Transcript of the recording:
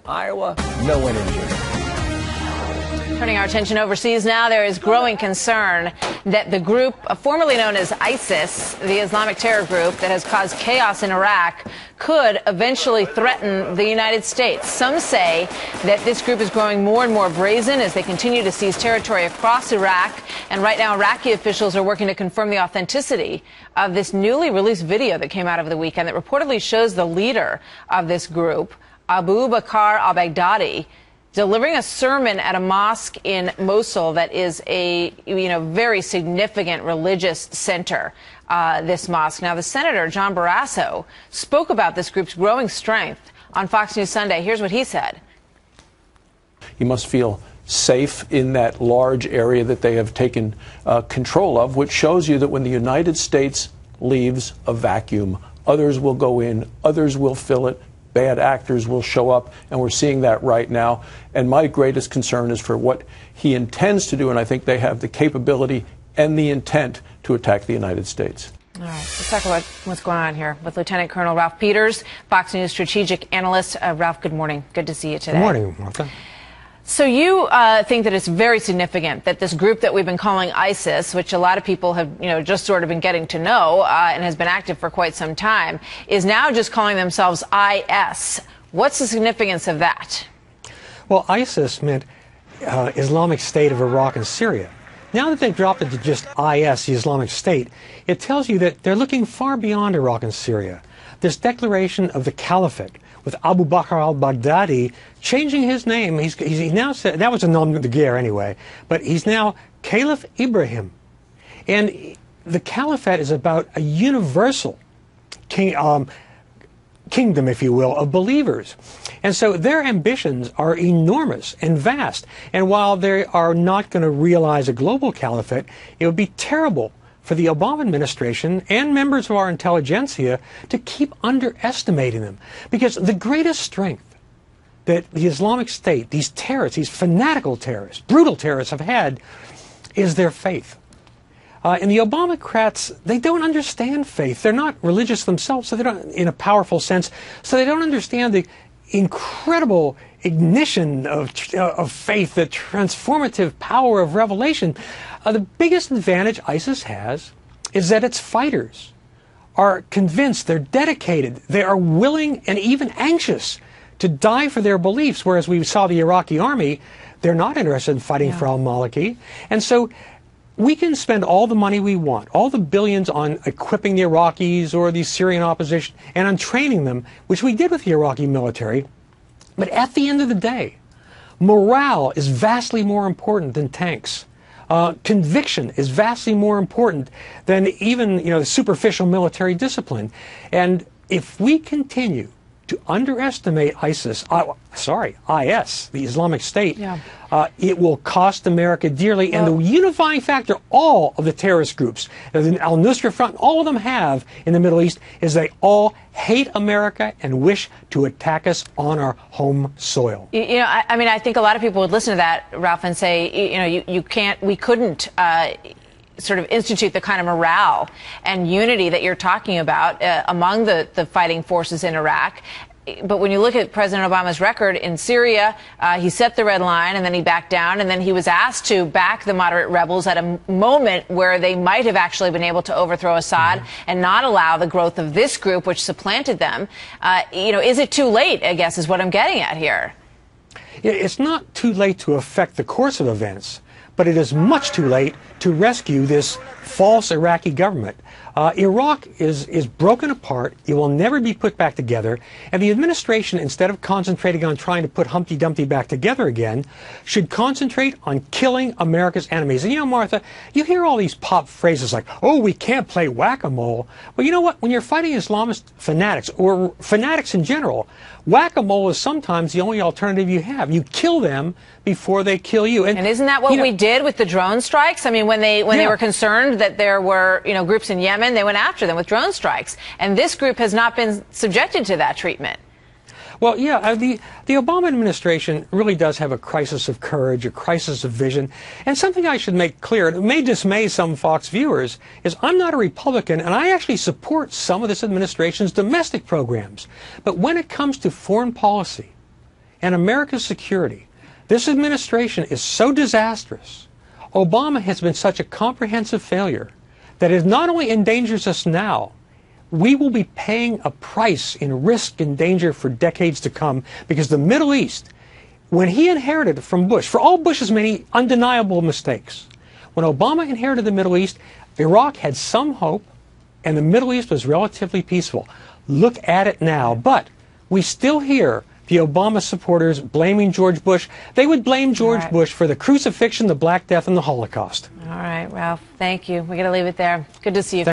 Iowa, no one injured. Turning our attention overseas now, there is growing concern that the group formerly known as ISIS, the Islamic terror group that has caused chaos in Iraq, could eventually threaten the United States. Some say that this group is growing more and more brazen as they continue to seize territory across Iraq. And right now, Iraqi officials are working to confirm the authenticity of this newly released video that came out over the weekend that reportedly shows the leader of this group, Abu Bakr al-Baghdadi, delivering a sermon at a mosque in Mosul that is a very significant religious center, this mosque. Now, the Senator, John Barrasso, spoke about this group's growing strength on Fox News Sunday. Here's what he said. You must feel safe in that large area that they have taken control of, which shows you that when the United States leaves a vacuum, others will go in, others will fill it. Bad actors will show up, and we're seeing that right now. And my greatest concern is for what he intends to do, and I think they have the capability and the intent to attack the United States. All right, let's talk about what's going on here with Lieutenant Colonel Ralph Peters, Fox News strategic analyst. Ralph, good morning. Good to see you today. Good morning, Martha. So you think that it's very significant that this group that we've been calling ISIS, which a lot of people have, just sort of been getting to know and has been active for quite some time, is now just calling themselves IS. What's the significance of that? Well, ISIS meant Islamic State of Iraq and Syria. Now that they've dropped it to just IS, the Islamic State, it tells you that they're looking far beyond Iraq and Syria. This declaration of the caliphate, with Abu Bakr al-Baghdadi changing his name. He now said, that was a nom de guerre anyway, but he's now Caliph Ibrahim. And the caliphate is about a universal kingdom, if you will, of believers. And so their ambitions are enormous and vast. And while they are not going to realize a global caliphate, it would be terrible for the Obama administration and members of our intelligentsia to keep underestimating them. Because the greatest strength that the Islamic State, these terrorists, these fanatical terrorists, brutal terrorists have had, is their faith. And the Obamacrats, they don't understand faith. They're not religious themselves, so they don't, in a powerful sense, so they don't understand the incredible ignition of faith, the transformative power of revelation. The biggest advantage ISIS has is that its fighters are convinced, they're dedicated, they are willing and even anxious to die for their beliefs, whereas we saw the Iraqi army, they're not interested in fighting for al-Maliki. And so we can spend all the money we want, all the billions on equipping the Iraqis or the Syrian opposition and on training them, which we did with the Iraqi military. But at the end of the day, morale is vastly more important than tanks. Conviction is vastly more important than even, the superficial military discipline. And if we continue to underestimate ISIS, IS, the Islamic State, it will cost America dearly. And the unifying factor all of the terrorist groups, the al-Nusra Front, all of them have in the Middle East, is they all hate America and wish to attack us on our home soil. I think a lot of people would listen to that, Ralph, and say, we couldn't sort of institute the kind of morale and unity that you're talking about among the fighting forces in Iraq. But when you look at President Obama's record in Syria, he set the red line and then he backed down, and then he was asked to back the moderate rebels at a moment where they might have actually been able to overthrow Assad and not allow the growth of this group, which supplanted them. Is it too late, I guess, is what I'm getting at here. It's not too late to affect the course of events, but it is much too late to rescue this false Iraqi government. Iraq is broken apart. It will never be put back together. And the administration, instead of concentrating on trying to put Humpty Dumpty back together again, should concentrate on killing America's enemies. And Martha, you hear all these pop phrases like, oh, we can't play whack-a-mole. Well, you know what? When you're fighting Islamist fanatics, or fanatics in general, whack-a-mole is sometimes the only alternative you have. You kill them before they kill you. And isn't that what we did with the drone strikes? I mean, when they were concerned that there were, groups in Yemen, they went after them with drone strikes. And this group has not been subjected to that treatment. Well, the Obama administration really does have a crisis of courage, a crisis of vision. And something I should make clear, it may dismay some Fox viewers, is I'm not a Republican, and I actually support some of this administration's domestic programs. But when it comes to foreign policy, and America's security. This administration is so disastrous. Obama has been such a comprehensive failure that it not only endangers us now, we will be paying a price in risk and danger for decades to come, because the Middle East, when he inherited from Bush, for all Bush's many undeniable mistakes, when Obama inherited the Middle East, Iraq had some hope and the Middle East was relatively peaceful. Look at it now. But we still hear the Obama supporters blaming George Bush. They would blame George Bush for the crucifixion, the Black Death, and the Holocaust. All right, Ralph, thank you. We're going to leave it there. Good to see you.